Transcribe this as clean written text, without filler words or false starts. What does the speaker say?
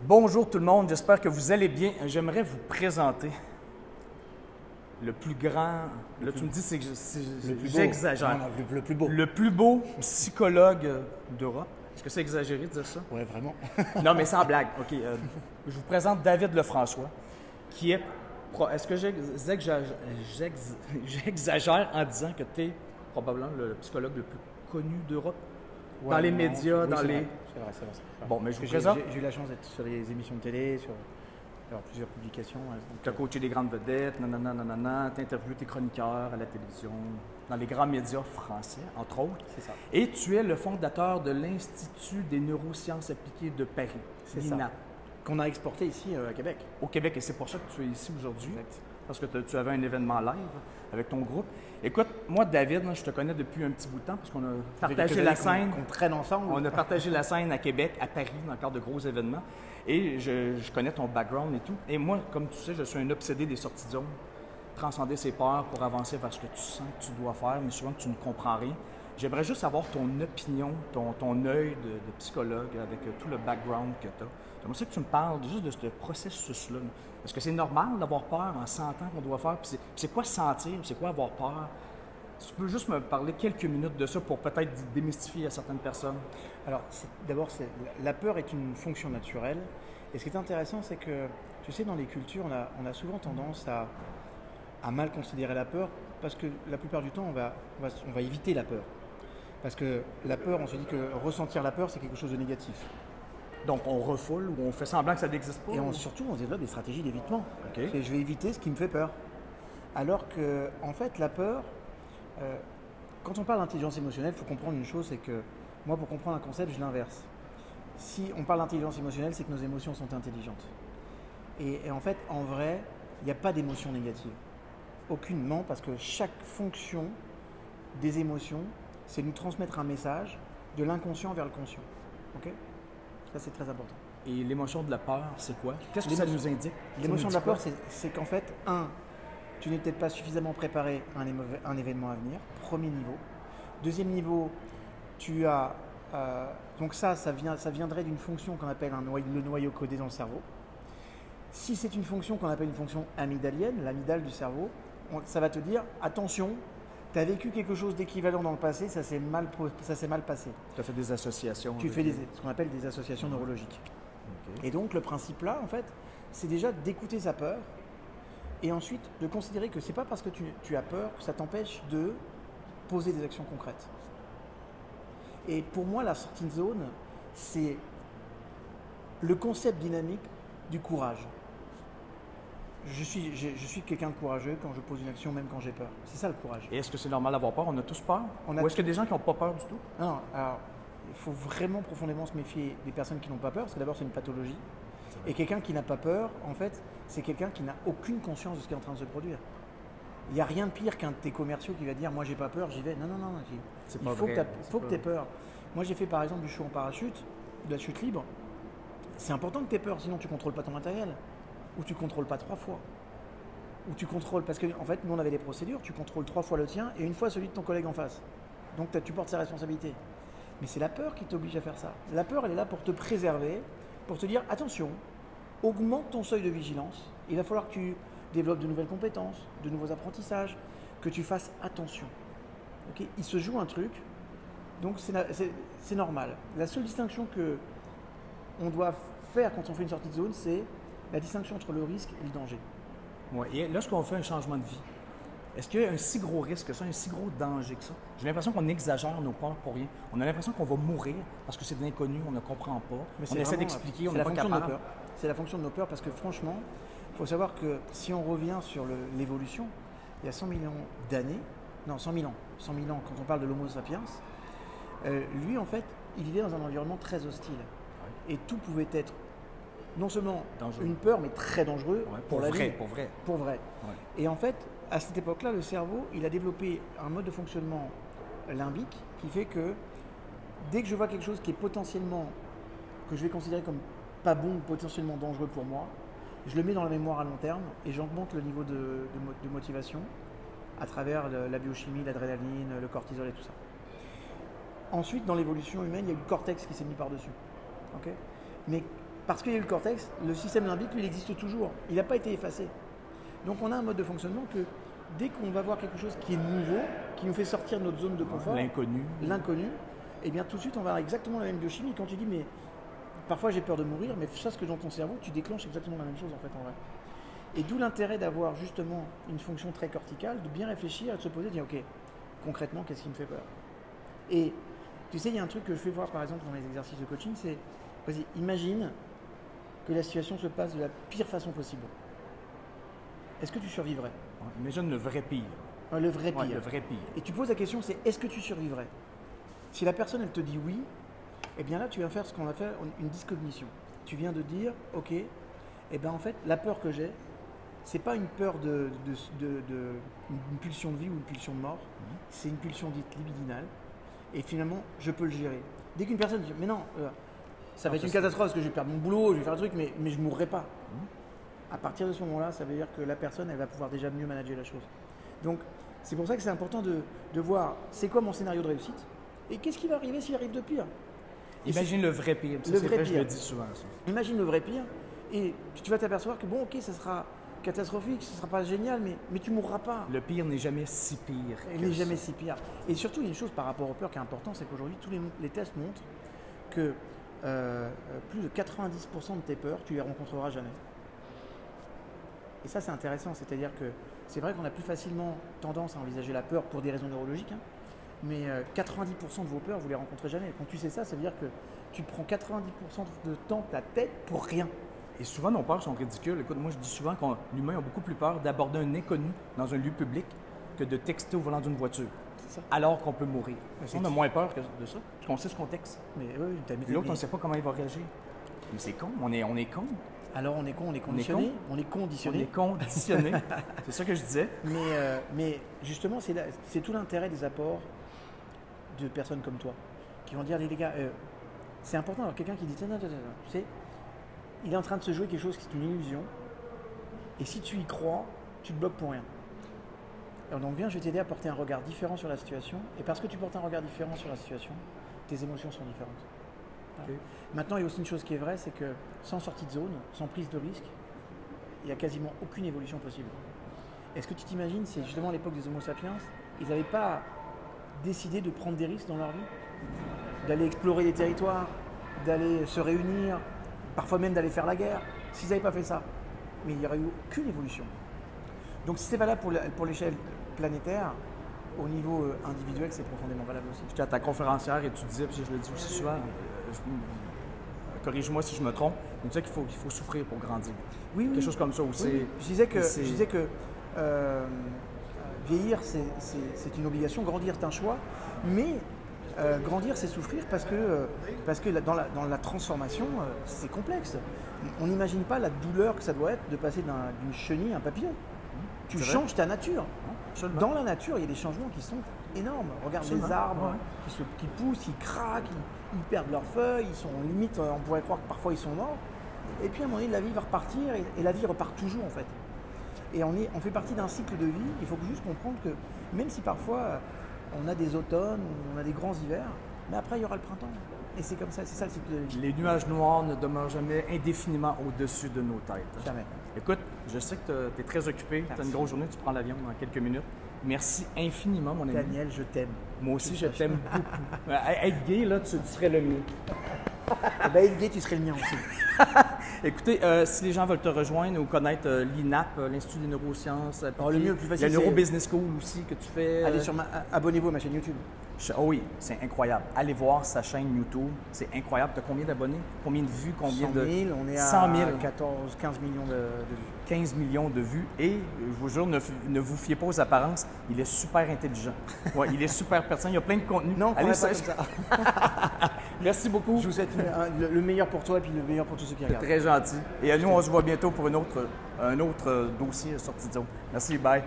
Bonjour tout le monde, j'espère que vous allez bien. J'aimerais vous présenter le plus grand... Là, tu me dis que j'exagère. Le plus beau. Le plus beau psychologue d'Europe. Est-ce que c'est exagéré de dire ça? Ouais, vraiment. Non, mais sans blague. OK. Je vous présente David Lefrançois, qui est... Est-ce que j'exagère en disant que tu es probablement le psychologue le plus connu d'Europe? Ouais, dans les non, médias, oui, dans les... C'est vrai. Bon, mais je vous J'ai présente... eu la chance d'être sur les émissions de télé, sur plusieurs publications. Tu as coaché des grandes vedettes, nanana, tu interviewé tes chroniqueurs à la télévision, dans les grands médias français, entre autres. C'est ça. Et tu es le fondateur de l'Institut des neurosciences appliquées de Paris, C'est l'INA, ça. Qu'on a exporté ici à Québec. au Québec. Et c'est pour ça que tu es ici aujourd'hui, Exact. parce que tu avais un événement live avec ton groupe. Écoute, moi, David, je te connais depuis un petit bout de temps, parce qu'on a partagé la scène. Qu'on traîne ensemble. On a partagé la scène à Québec, à Paris, dans le cadre de gros événements. Et je connais ton background et tout. Et moi, comme tu sais, je suis un obsédé des sorties de zone. Transcender ses peurs pour avancer vers ce que tu sens que tu dois faire, mais souvent que tu ne comprends rien. J'aimerais juste avoir ton opinion, ton œil de psychologue avec tout le background que tu as. J'aimerais ça que tu me parles juste de ce processus-là. Est-ce que c'est normal d'avoir peur en sentant qu'on doit faire? Puis c'est quoi sentir? C'est quoi avoir peur? Tu peux juste me parler quelques minutes de ça pour peut-être démystifier à certaines personnes? Alors, d'abord, la peur est une fonction naturelle. Et ce qui est intéressant, c'est que, tu sais, dans les cultures, on a souvent tendance à mal considérer la peur parce que la plupart du temps, on va éviter la peur. Parce que la peur, on se dit que ressentir la peur, c'est quelque chose de négatif. Donc, on refoule ou on fait semblant que ça n'existe pas? Et surtout, on développe des stratégies d'évitement. OK. Et je vais éviter ce qui me fait peur. Alors que, en fait, la peur, quand on parle d'intelligence émotionnelle, il faut comprendre une chose, c'est que moi, pour comprendre un concept, je l'inverse. Si on parle d'intelligence émotionnelle, c'est que nos émotions sont intelligentes. Et en fait, en vrai, il n'y a pas d'émotion négative. Aucunement, parce que chaque fonction des émotions, c'est nous transmettre un message de l'inconscient vers le conscient. Ok ? Ça, c'est très important. Et l'émotion de la peur, c'est quoi? Qu'est-ce que ça nous indique? L'émotion de la peur, c'est qu'en fait, tu n'es peut-être pas suffisamment préparé à un événement à venir, premier niveau. Deuxième niveau, tu as... donc ça viendrait d'une fonction qu'on appelle le noyau codé dans le cerveau. Si c'est une fonction qu'on appelle une fonction amygdalienne, l'amygdale du cerveau, ça va te dire, attention, tu as vécu quelque chose d'équivalent dans le passé, ça s'est mal passé. Tu as fait des associations. Tu fais ce qu'on appelle des associations neurologiques. Okay. Et donc le principe là, en fait, c'est déjà d'écouter sa peur et ensuite de considérer que c'est pas parce que tu as peur que ça t'empêche de poser des actions concrètes. Et pour moi, la sortie de zone, c'est le concept dynamique du courage. Je suis quelqu'un de courageux quand je pose une action, même quand j'ai peur. C'est ça le courage. Et est-ce que c'est normal d'avoir peur? On a tous peur? Ou est-ce qu'il y a des gens qui n'ont pas peur du tout? Non, alors il faut vraiment profondément se méfier des personnes qui n'ont pas peur, parce que d'abord c'est une pathologie. Et quelqu'un qui n'a pas peur, en fait, c'est quelqu'un qui n'a aucune conscience de ce qui est en train de se produire. Il n'y a rien de pire qu'un de tes commerciaux qui va dire « moi j'ai pas peur, j'y vais ». Non. Il faut que tu aies peur. Moi j'ai fait par exemple du saut en parachute, de la chute libre. C'est important que tu aies peur, sinon tu ne contrôles pas ton matériel. Ou tu ne contrôles pas 3 fois. Ou tu contrôles, parce qu'en fait nous on avait des procédures, tu contrôles 3 fois le tien et une fois celui de ton collègue en face. Donc tu portes ses responsabilités. Mais c'est la peur qui t'oblige à faire ça. La peur elle est là pour te préserver, pour te dire attention, augmente ton seuil de vigilance, il va falloir que tu développes de nouvelles compétences, de nouveaux apprentissages, que tu fasses attention. Okay, il se joue un truc, donc c'est normal. La seule distinction que on doit faire quand on fait une sortie de zone, c'est la distinction entre le risque et le danger. Oui. Et lorsqu'on fait un changement de vie, est-ce qu'il y a un si gros risque que ça, un si gros danger que ça? J'ai l'impression qu'on exagère nos peurs pour rien. On a l'impression qu'on va mourir parce que c'est de l'inconnu, on ne comprend pas. On essaie d'expliquer, on n'est pas capable. C'est la fonction de nos peurs parce que franchement, il faut savoir que si on revient sur l'évolution, il y a 100 millions d'années, non 100 000 ans, quand on parle de l'Homo sapiens, lui en fait, il vivait dans un environnement très hostile. Ouais. Et tout pouvait être non seulement dangereux. Une peur, mais très dangereux pour la vie. Pour vrai. Ouais. Et en fait, à cette époque-là, le cerveau, il a développé un mode de fonctionnement limbique qui fait que dès que je vois quelque chose qui est potentiellement, que je vais considérer comme pas bon ou potentiellement dangereux pour moi, je le mets dans la mémoire à long terme et j'augmente le niveau de motivation à travers la biochimie, l'adrénaline, le cortisol et tout ça. Ensuite, dans l'évolution humaine, il y a eu le cortex qui s'est mis par-dessus. Okay, mais parce qu'il y a eu le cortex, le système limbique, lui, il existe toujours. Il n'a pas été effacé. Donc on a un mode de fonctionnement que dès qu'on va voir quelque chose qui est nouveau, qui nous fait sortir de notre zone de confort, l'inconnu, et bien tout de suite on va avoir exactement la même biochimie. Quand tu dis mais parfois j'ai peur de mourir, mais sache que dans ton cerveau tu déclenches exactement la même chose en fait en vrai. Et d'où l'intérêt d'avoir justement une fonction très corticale, de bien réfléchir et de se poser, de dire ok, concrètement qu'est-ce qui me fait peur? Et tu sais, il y a un truc que je fais voir par exemple dans les exercices de coaching, c'est vas-y, imagine que la situation se passe de la pire façon possible. Est-ce que tu survivrais? Imagine le vrai pire. Le vrai pire. Ouais, le vrai pire. Et tu poses la question, c'est est-ce que tu survivrais? Si la personne, elle te dit oui, eh bien là, tu viens faire ce qu'on a fait, une discognition. Tu viens de dire, ok, eh bien en fait, la peur que j'ai, c'est pas une peur une pulsion de vie ou une pulsion de mort, c'est une pulsion dite libidinale. Et finalement, je peux le gérer. Dès qu'une personne dit, mais non, ça va être une catastrophe parce que je vais perdre mon boulot, je vais faire un truc, mais je ne mourrai pas. À partir de ce moment-là, ça veut dire que la personne, elle va pouvoir déjà mieux manager la chose. Donc, c'est pour ça que c'est important de voir c'est quoi mon scénario de réussite et qu'est-ce qui va arriver s'il arrive de pire. Imagine le vrai pire. Ça, le vrai pire. Je le dis souvent. Ça. Imagine le vrai pire et tu vas t'apercevoir que bon, ok, ça sera catastrophique, ce ne sera pas génial, mais tu ne mourras pas. Le pire n'est jamais si pire. Il n'est jamais si pire. Et surtout, il y a une chose par rapport aux peurs qui est importante, c'est qu'aujourd'hui, tous les tests montrent que plus de 90% de tes peurs, tu les rencontreras jamais. Et ça, c'est intéressant, c'est-à-dire que c'est vrai qu'on a plus facilement tendance à envisager la peur pour des raisons neurologiques, hein, mais 90% de vos peurs, vous ne les rencontrez jamais. Quand tu sais ça, ça veut dire que tu prends 90% de temps ta tête pour rien. Et souvent, nos peurs sont ridicules. Écoute, moi, je dis souvent que l'humain a beaucoup plus peur d'aborder un inconnu dans un lieu public que de texter au volant d'une voiture, alors qu'on peut mourir. On a moins peur de ça, parce qu'on sait ce qu'on texte. Mais oui, l'autre, on ne sait pas comment il va réagir. Mais c'est con, on est con. Alors on est con, on est conditionné. On est conditionné. On est conditionné. C'est ça que je disais. Mais justement, c'est tout l'intérêt des apports de personnes comme toi qui vont dire les gars, c'est important. Alors quelqu'un qui dit non, tu sais, il est en train de se jouer quelque chose qui est une illusion. Et si tu y crois, tu te bloques pour rien. Alors donc viens, je vais t'aider à porter un regard différent sur la situation. Et parce que tu portes un regard différent sur la situation, tes émotions sont différentes. Okay. Maintenant, il y a aussi une chose qui est vraie, c'est que sans sortie de zone, sans prise de risque, il n'y a quasiment aucune évolution possible. Est-ce que tu t'imagines, c'est justement à l'époque des Homo sapiens, ils n'avaient pas décidé de prendre des risques dans leur vie, d'aller explorer les territoires, d'aller se réunir, parfois même d'aller faire la guerre, s'ils n'avaient pas fait ça. Mais il n'y aurait eu aucune évolution. Donc si c'est valable pour l'échelle planétaire, au niveau individuel, c'est profondément valable aussi. J'étais à ta conférencière et tu disais, puis je le dis aussi souvent, corrige-moi si je me trompe, mais tu sais qu'il faut souffrir pour grandir. Oui, quelque chose comme ça aussi. Oui. Je disais que vieillir, c'est une obligation, grandir, c'est un choix, mais grandir, c'est souffrir parce que dans la transformation, c'est complexe. On n'imagine pas la douleur que ça doit être de passer d'une chenille à un papillon. Tu changes ta nature. Absolument. Dans la nature, il y a des changements qui sont énormes. Regarde les arbres qui poussent, ils craquent, ils perdent leurs feuilles, ils sont limite, on pourrait croire que parfois ils sont morts. Et puis à un moment donné, la vie va repartir et la vie repart toujours en fait. Et on fait partie d'un cycle de vie. Il faut juste comprendre que même si parfois on a des automnes, on a des grands hivers, mais après il y aura le printemps. Et c'est comme ça, c'est ça le cycle de vie. Les nuages noirs ne demeurent jamais indéfiniment au-dessus de nos têtes. Jamais. Écoute, je sais que tu es très occupé, tu as une grosse journée, tu prends l'avion dans quelques minutes. Merci infiniment, mon ami. Daniel, je t'aime. Moi aussi, je t'aime beaucoup. Être gay, là, tu serais le mien. Être gay, tu serais le mien aussi. Écoutez, si les gens veulent te rejoindre ou connaître l'INAP, l'Institut des neurosciences, le mieux, le plus facile, il y a Neuro Business School aussi que tu fais. Allez abonnez-vous à ma chaîne YouTube. Oh oui, c'est incroyable. Allez voir sa chaîne YouTube, c'est incroyable. Tu as combien d'abonnés? Combien de vues? Combien 100 000, on est à 100 000. 15 millions de vues. 15 millions de vues et, je vous jure, ne vous fiez pas aux apparences, il est super intelligent. Ouais, il est super pertinent, il y a plein de contenu. Non, allez, pas comme ça. Merci beaucoup. Je vous souhaite le meilleur pour toi et puis le meilleur pour tous ceux qui regardent. Très gentil. Et nous, on se voit bientôt pour un autre dossier sorti de zone. Merci, bye.